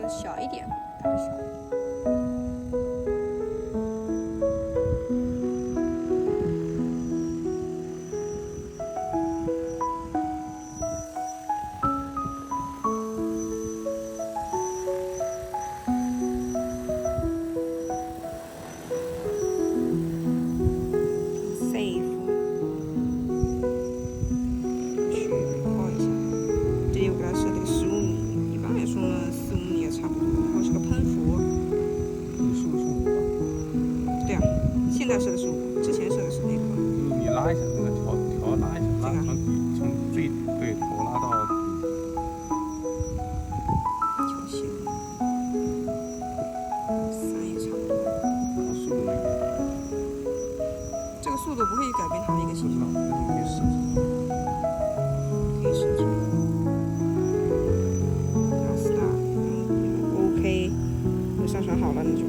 的小一点，打的小一点。现在设的是5，之前设的是那个。就是你拉一下那个条拉一下，拉从最对头拉到底。调线，3也差不多。然后速度没变。这个速度不会改变它的一个形状。那你可以设置。可以设置。然后 start，OK，就上传好了，那就。